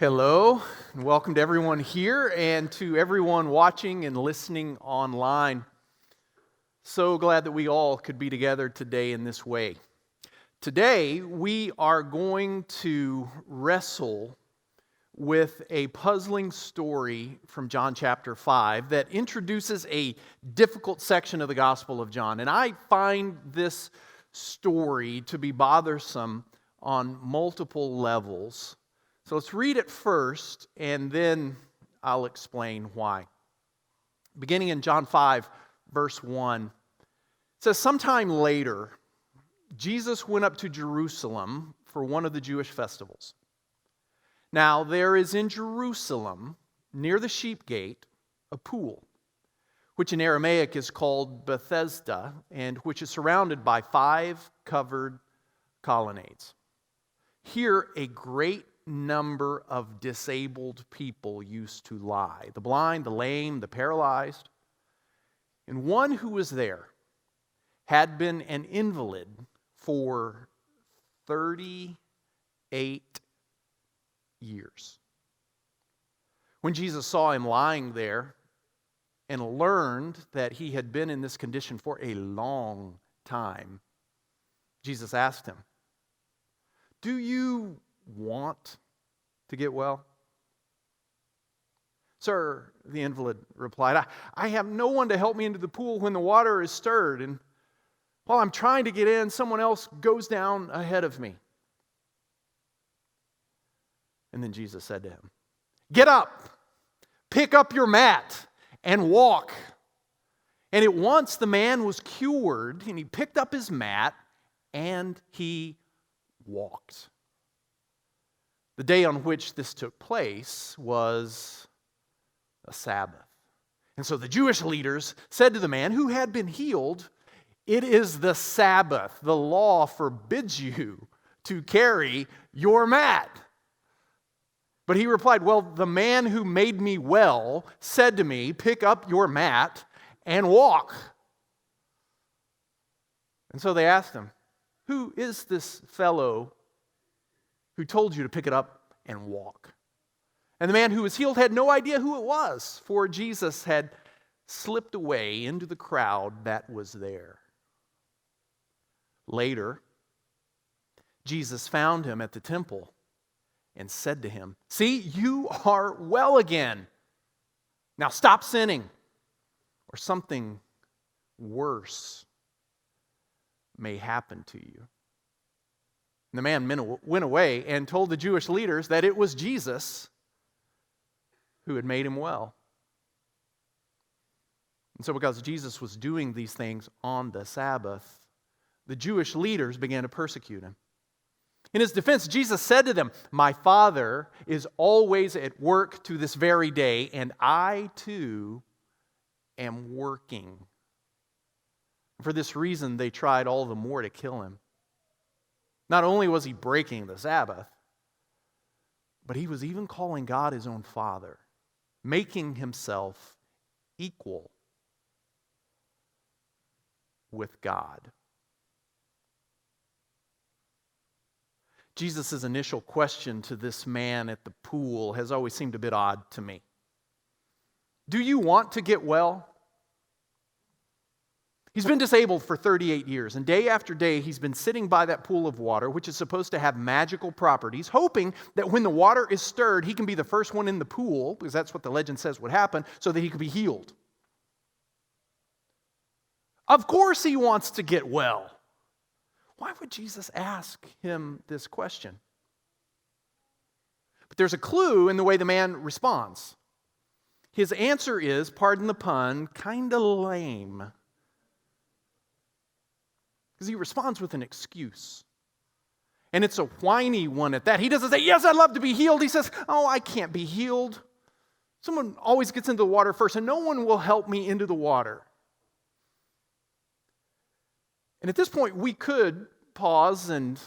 Hello, and welcome to everyone here and to everyone watching and listening online. So glad that we all could be together today in this way. Today, we are going to wrestle with a puzzling story from John chapter 5 that introduces a difficult section of the Gospel of John. And I find this story to be bothersome on multiple levels. So let's read it first, and then I'll explain why. Beginning in John 5, verse 1, it says, "Sometime later, Jesus went up to Jerusalem for one of the Jewish festivals. Now there is in Jerusalem, near the sheep gate, a pool, which in Aramaic is called Bethesda, and which is surrounded by 5 covered colonnades. Here a great number of disabled people used to lie, the blind, the lame, the paralyzed. And one who was there had been an invalid for 38 years. When Jesus saw him lying there and learned that he had been in this condition for a long time, Jesus asked him, 'Do you want to get well?' 'Sir,' the invalid replied, I have no one to help me into the pool when the water is stirred, and while I'm trying to get in, someone else goes down ahead of me.' And then Jesus said to him, 'Get up, pick up your mat, and walk.' And at once the man was cured, and he picked up his mat, and he walked." The day on which this took place was a Sabbath. And so the Jewish leaders said to the man who had been healed, 'It is the Sabbath. The law forbids you to carry your mat.' But he replied, 'Well, the man who made me well said to me, pick up your mat and walk.' And so they asked him, 'Who is this fellow who told you to pick it up and walk?' And the man who was healed had no idea who it was, for Jesus had slipped away into the crowd that was there. Later, Jesus found him at the temple and said to him, 'See, you are well again. Now stop sinning, or something worse may happen to you.' And the man went away and told the Jewish leaders that it was Jesus who had made him well. And so because Jesus was doing these things on the Sabbath, the Jewish leaders began to persecute him. In his defense, Jesus said to them, 'My Father is always at work to this very day, and I too am working.' For this reason, they tried all the more to kill him. Not only was he breaking the Sabbath, but he was even calling God his own Father, making himself equal with God." Jesus' initial question to this man at the pool has always seemed a bit odd to me. Do you want to get well? He's been disabled for 38 years, and day after day he's been sitting by that pool of water, which is supposed to have magical properties, hoping that when the water is stirred, he can be the first one in the pool, because that's what the legend says would happen, so that he could be healed. Of course he wants to get well. Why would Jesus ask him this question? But there's a clue in the way the man responds. His answer is, pardon the pun, kind of lame. Because he responds with an excuse. And it's a whiny one at that. He doesn't say, "Yes, I'd love to be healed." He says, "Oh, I can't be healed. Someone always gets into the water first, and no one will help me into the water." And at this point, we could pause and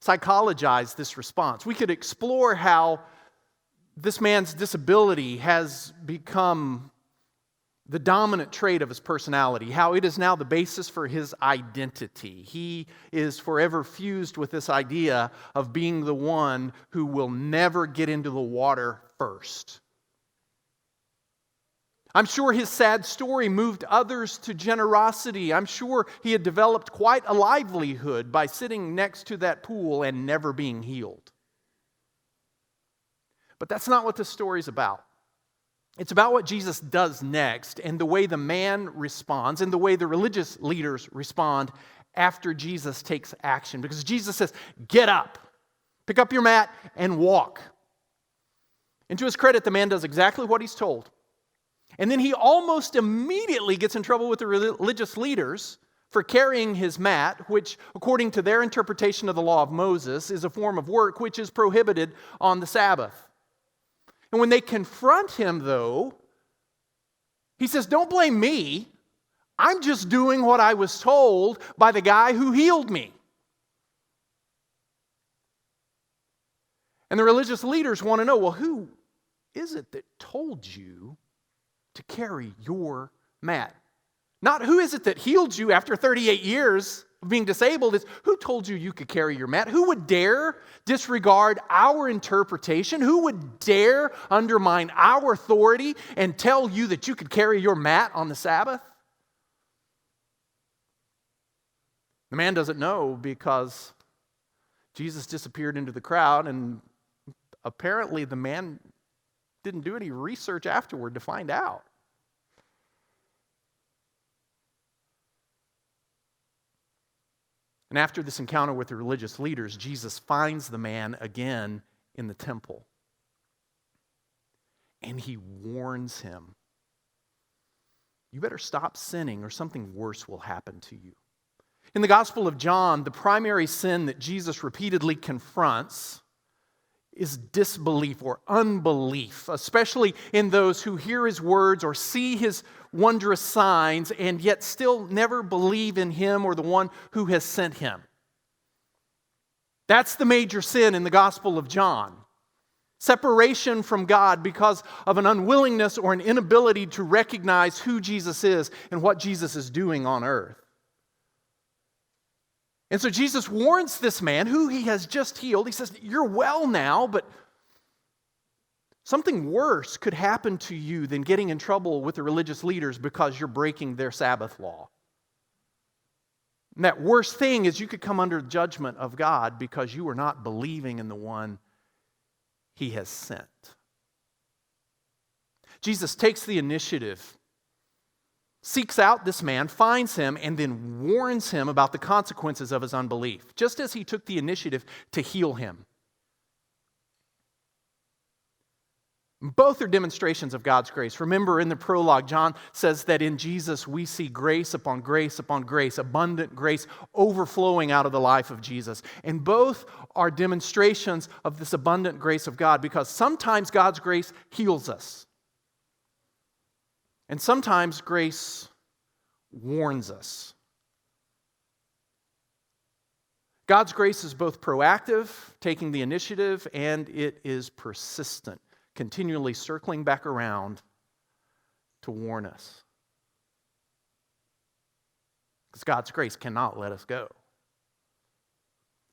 psychologize this response. We could explore how this man's disability has become the dominant trait of his personality, how it is now the basis for his identity. He is forever fused with this idea of being the one who will never get into the water first. I'm sure his sad story moved others to generosity. I'm sure he had developed quite a livelihood by sitting next to that pool and never being healed. But that's not what this story is about. It's about what Jesus does next and the way the man responds and the way the religious leaders respond after Jesus takes action. Because Jesus says, get up, pick up your mat and walk. And to his credit, the man does exactly what he's told. And then he almost immediately gets in trouble with the religious leaders for carrying his mat, which, according to their interpretation of the law of Moses, is a form of work which is prohibited on the Sabbath. And when they confront him, though, he says, don't blame me. I'm just doing what I was told by the guy who healed me. And the religious leaders want to know, well, who is it that told you to carry your mat? Not who is it that healed you after 38 years of being disabled. It's who told you you could carry your mat? Who would dare disregard our interpretation? Who would dare undermine our authority and tell you that you could carry your mat on the Sabbath? The man doesn't know because Jesus disappeared into the crowd, and apparently the man didn't do any research afterward to find out. And after this encounter with the religious leaders, Jesus finds the man again in the temple. And he warns him, you better stop sinning or something worse will happen to you. In the Gospel of John, the primary sin that Jesus repeatedly confronts is disbelief or unbelief, especially in those who hear his words or see his wondrous signs and yet still never believe in him or the one who has sent him. That's the major sin in the Gospel of John. Separation from God because of an unwillingness or an inability to recognize who Jesus is and what Jesus is doing on earth. And so Jesus warns this man who he has just healed. He says, you're well now, but something worse could happen to you than getting in trouble with the religious leaders because you're breaking their Sabbath law. And that worst thing is you could come under judgment of God because you are not believing in the one he has sent. Jesus takes the initiative, seeks out this man, finds him, and then warns him about the consequences of his unbelief, just as he took the initiative to heal him. Both are demonstrations of God's grace. Remember in the prologue, John says that in Jesus we see grace upon grace upon grace, abundant grace overflowing out of the life of Jesus. And both are demonstrations of this abundant grace of God because sometimes God's grace heals us. And sometimes grace warns us. God's grace is both proactive, taking the initiative, and it is persistent, continually circling back around to warn us. Because God's grace cannot let us go.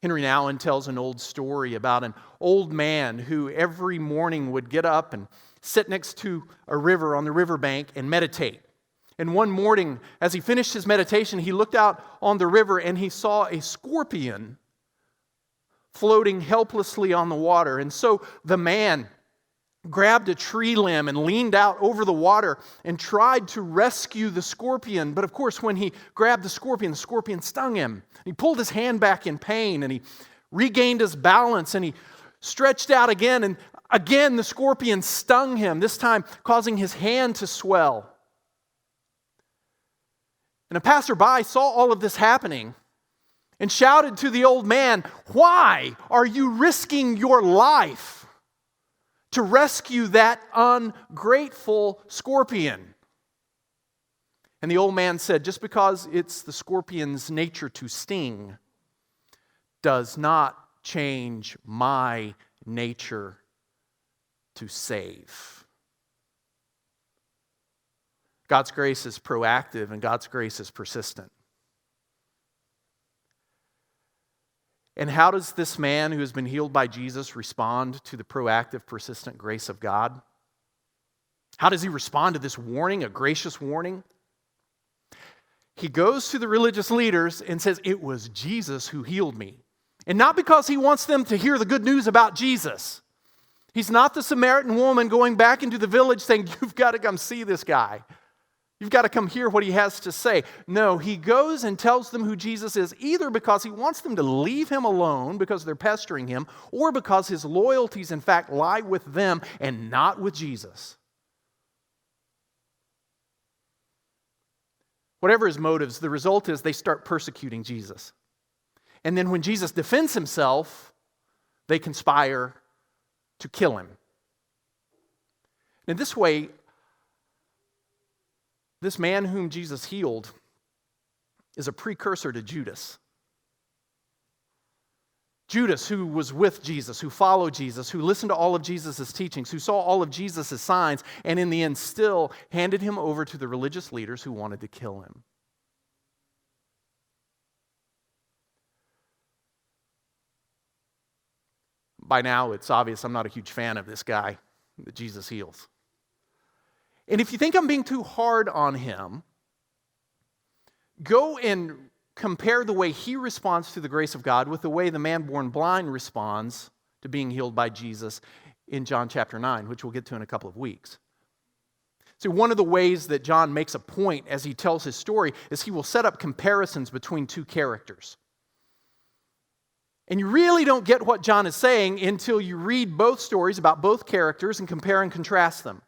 Henry Nouwen tells an old story about an old man who every morning would get up and sit next to a river on the riverbank and meditate. And one morning, as he finished his meditation, he looked out on the river and he saw a scorpion floating helplessly on the water. And so the man grabbed a tree limb and leaned out over the water and tried to rescue the scorpion. But of course, when he grabbed the scorpion stung him. He pulled his hand back in pain and he regained his balance and he stretched out again, and again the scorpion stung him, this time causing his hand to swell. And a passerby saw all of this happening and shouted to the old man, "Why are you risking your life to rescue that ungrateful scorpion?" And the old man said, "Just because it's the scorpion's nature to sting does not change my nature to save." God's grace is proactive and God's grace is persistent. And how does this man who has been healed by Jesus respond to the proactive, persistent grace of God? How does he respond to this warning, a gracious warning? He goes to the religious leaders and says, "It was Jesus who healed me." And not because he wants them to hear the good news about Jesus. He's not the Samaritan woman going back into the village saying, "You've got to come see this guy. You've got to come hear what he has to say." No, he goes and tells them who Jesus is, either because he wants them to leave him alone because they're pestering him, or because his loyalties, in fact, lie with them and not with Jesus. Whatever his motives, the result is they start persecuting Jesus. And then when Jesus defends himself, they conspire to kill him. In this way, this man whom Jesus healed is a precursor to Judas. Judas, who was with Jesus, who followed Jesus, who listened to all of Jesus' teachings, who saw all of Jesus' signs, and in the end still handed him over to the religious leaders who wanted to kill him. By now, it's obvious I'm not a huge fan of this guy that Jesus heals. And if you think I'm being too hard on him, go and compare the way he responds to the grace of God with the way the man born blind responds to being healed by Jesus in John chapter 9, which we'll get to in a couple of weeks. So one of the ways that John makes a point as he tells his story is he will set up comparisons between two characters. And you really don't get what John is saying until you read both stories about both characters and compare and contrast them.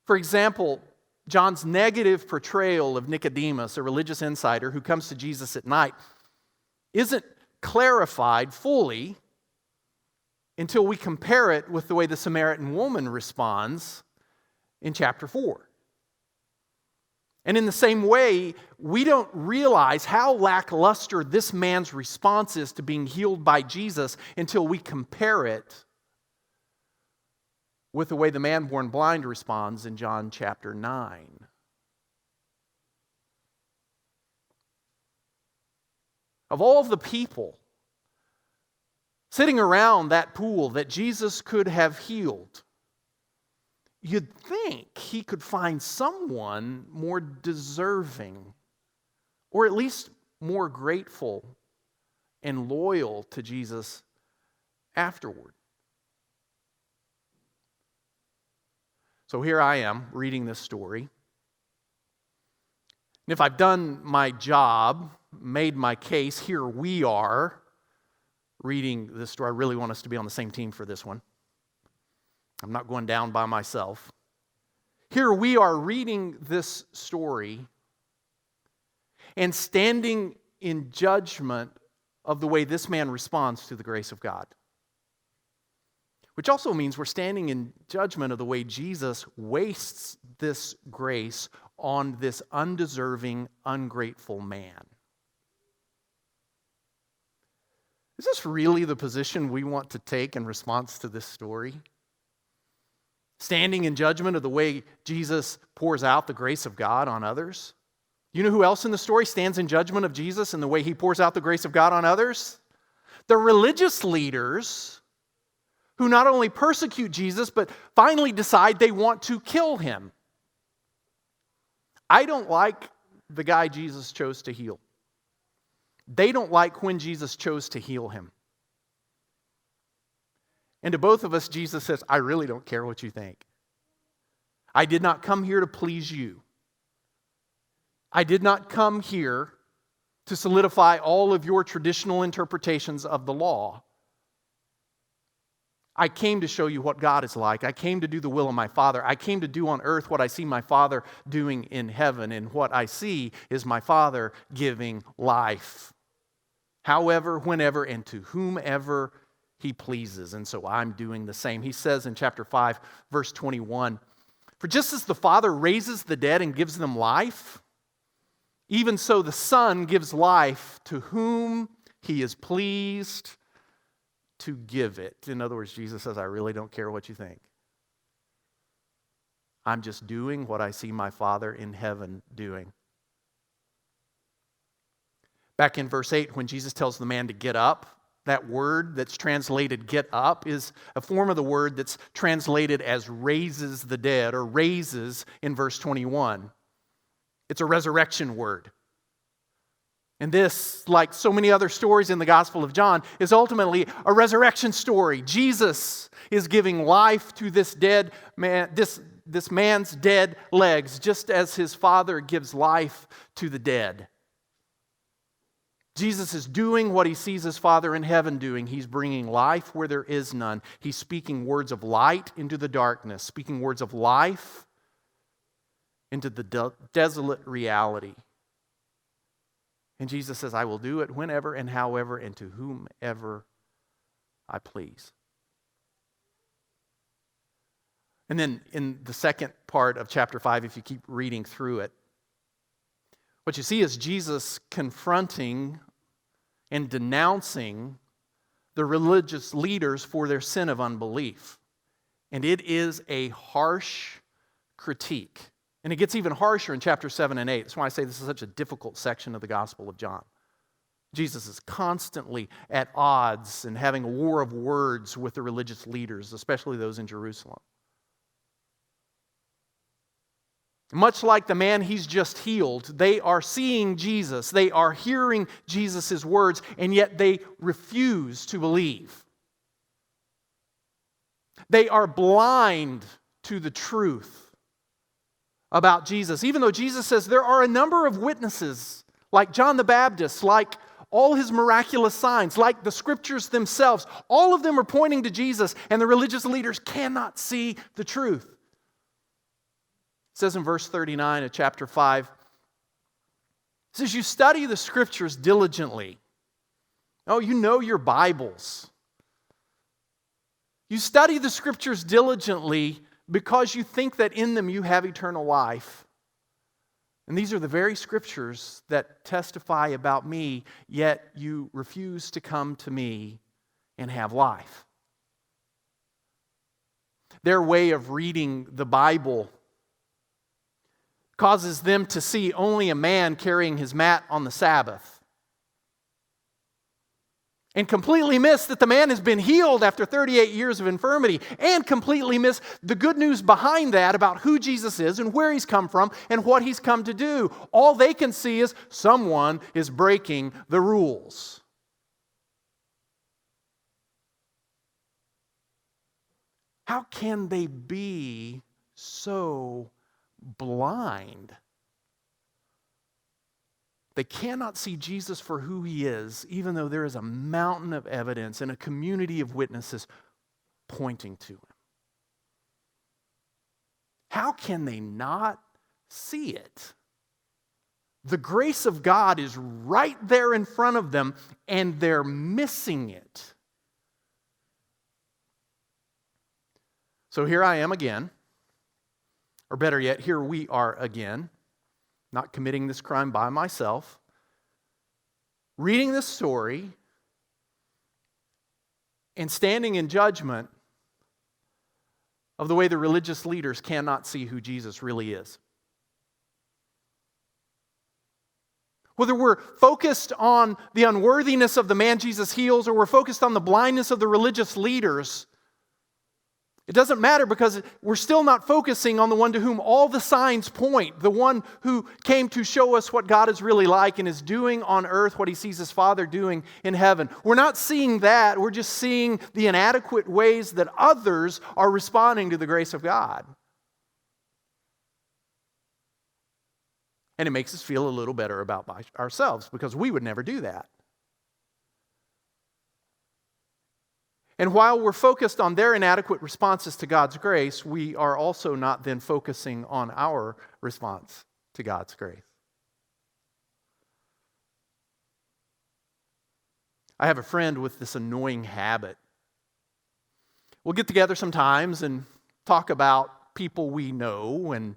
For example, John's negative portrayal of Nicodemus, a religious insider who comes to Jesus at night, isn't clarified fully until we compare it with the way the Samaritan woman responds in chapter 4. And in the same way, we don't realize how lackluster this man's response is to being healed by Jesus until we compare it with the way the man born blind responds in John chapter 9. Of all of the people sitting around that pool that Jesus could have healed, you'd think he could find someone more deserving, or at least more grateful and loyal to Jesus afterward. So here I am reading this story. And if I've done my job, made my case, here we are reading this story. I really want us to be on the same team for this one. I'm not going down by myself. Here we are reading this story and standing in judgment of the way this man responds to the grace of God. Which also means we're standing in judgment of the way Jesus wastes this grace on this undeserving, ungrateful man. Is this really the position we want to take in response to this story? Standing in judgment of the way Jesus pours out the grace of God on others? You know who else in the story stands in judgment of Jesus and the way he pours out the grace of God on others? The religious leaders who not only persecute Jesus, but finally decide they want to kill him. I don't like the guy Jesus chose to heal. They don't like when Jesus chose to heal him. And to both of us, Jesus says, "I really don't care what you think. I did not come here to please you. I did not come here to solidify all of your traditional interpretations of the law. I came to show you what God is like. I came to do the will of my Father. I came to do on earth what I see my Father doing in heaven. And what I see is my Father giving life. However, whenever, and to whomever he pleases." And so I'm doing the same. He says in chapter 5, verse 21, "For just as the Father raises the dead and gives them life, even so the Son gives life to whom he is pleased to give it." In other words, Jesus says, "I really don't care what you think. I'm just doing what I see my Father in heaven doing. Back in verse 8, when Jesus tells the man to get up, that word that's translated get up is a form of the word that's translated as raises the dead, or raises in verse 21. It's a resurrection word. And this, like so many other stories in the Gospel of John, is ultimately a resurrection story. Jesus is giving life to this dead man, this man's dead legs, just as his Father gives life to the dead. Jesus is doing what he sees his Father in heaven doing. He's bringing life where there is none. He's speaking words of light into the darkness, speaking words of life into the desolate reality. And Jesus says, I will do it whenever and however and to whomever I please. And then in the second part of chapter 5, if you keep reading through it, what you see is Jesus confronting and denouncing the religious leaders for their sin of unbelief. And it is a harsh critique. And it gets even harsher in chapter 7 and 8. That's why I say this is such a difficult section of the Gospel of John. Jesus is constantly at odds and having a war of words with the religious leaders, especially those in Jerusalem. Much like the man he's just healed, they are seeing Jesus, they are hearing Jesus' words, and yet they refuse to believe. They are blind to the truth about Jesus. Even though Jesus says there are a number of witnesses, like John the Baptist, like all his miraculous signs, like the scriptures themselves, all of them are pointing to Jesus, and the religious leaders cannot see the truth. It says in verse 39 of chapter 5, it says, you study the scriptures diligently. Oh, you know your Bibles. You study the scriptures diligently because you think that in them you have eternal life. And these are the very scriptures that testify about me, yet you refuse to come to me and have life. Their way of reading the Bible causes them to see only a man carrying his mat on the Sabbath, and completely miss that the man has been healed after 38 years of infirmity, and completely miss the good news behind that about who Jesus is and where he's come from and what he's come to do. All they can see is someone is breaking the rules. How can they be so blind? They cannot see Jesus for who he is, even though there is a mountain of evidence and a community of witnesses pointing to him. How can they not see it? The grace of God is right there in front of them, and they're missing it. So here I am again. Or better yet, here we are again, not committing this crime by myself, reading this story and standing in judgment of the way the religious leaders cannot see who Jesus really is. Whether we're focused on the unworthiness of the man Jesus heals, or we're focused on the blindness of the religious leaders, it doesn't matter, because we're still not focusing on the one to whom all the signs point, the one who came to show us what God is really like and is doing on earth what he sees his Father doing in heaven. We're not seeing that. We're just seeing the inadequate ways that others are responding to the grace of God. And it makes us feel a little better about ourselves, because we would never do that. And while we're focused on their inadequate responses to God's grace, we are also not then focusing on our response to God's grace. I have a friend with this annoying habit. We'll get together sometimes and talk about people we know, and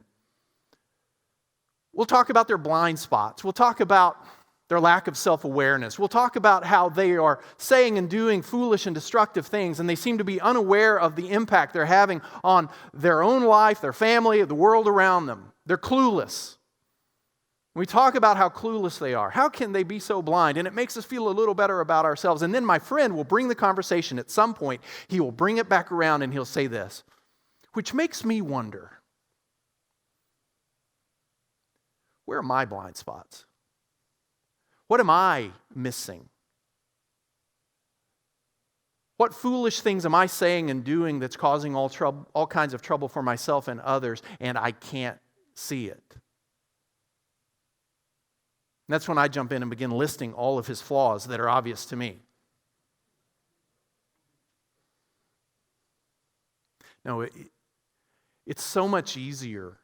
we'll talk about their blind spots. We'll talk about their lack of self-awareness. We'll talk about how they are saying and doing foolish and destructive things, and they seem to be unaware of the impact they're having on their own life, their family, the world around them. They're clueless. We talk about how clueless they are. How can they be so blind? And it makes us feel a little better about ourselves. And then my friend will bring the conversation at some point. He will bring it back around and he'll say this, which makes me wonder, where are my blind spots? What am I missing? What foolish things am I saying and doing that's causing all kinds of trouble for myself and others, and I can't see it? And that's when I jump in and begin listing all of his flaws that are obvious to me. No, it's so much easier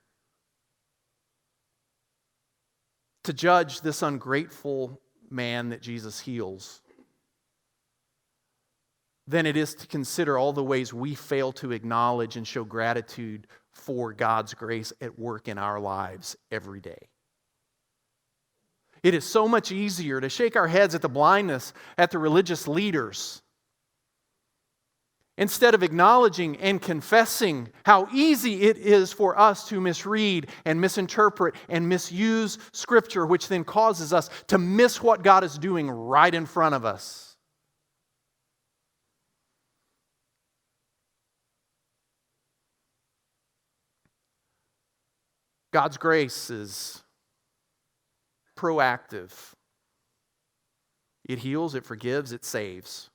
to judge this ungrateful man that Jesus heals than it is to consider all the ways we fail to acknowledge and show gratitude for God's grace at work in our lives every day. It is so much easier to shake our heads at the blindness at the religious leaders instead of acknowledging and confessing how easy it is for us to misread and misinterpret and misuse Scripture, which then causes us to miss what God is doing right in front of us. God's grace is proactive. It heals, it forgives, it saves.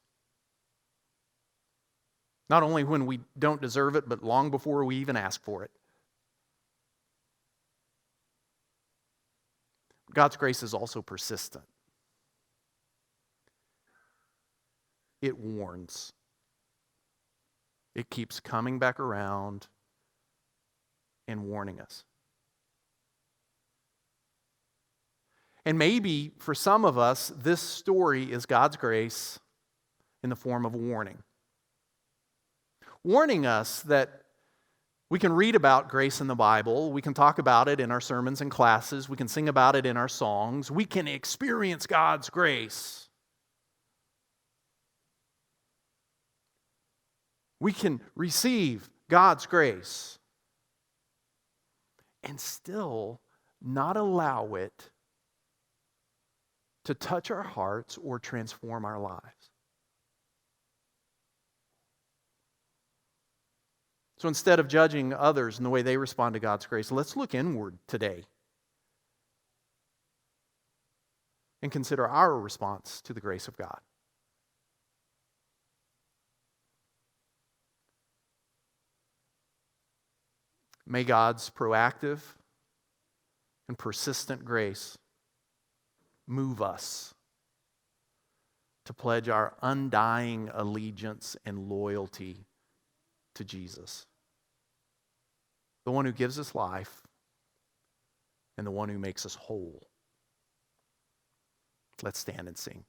Not only when we don't deserve it, but long before we even ask for it. God's grace is also persistent. It warns. It keeps coming back around and warning us. And maybe for some of us, this story is God's grace in the form of a warning. Warning us that we can read about grace in the Bible, we can talk about it in our sermons and classes, we can sing about it in our songs, we can experience God's grace. We can receive God's grace and still not allow it to touch our hearts or transform our lives. So instead of judging others in the way they respond to God's grace, let's look inward today and consider our response to the grace of God. May God's proactive and persistent grace move us to pledge our undying allegiance and loyalty to Jesus, the one who gives us life and the one who makes us whole. Let's stand and sing.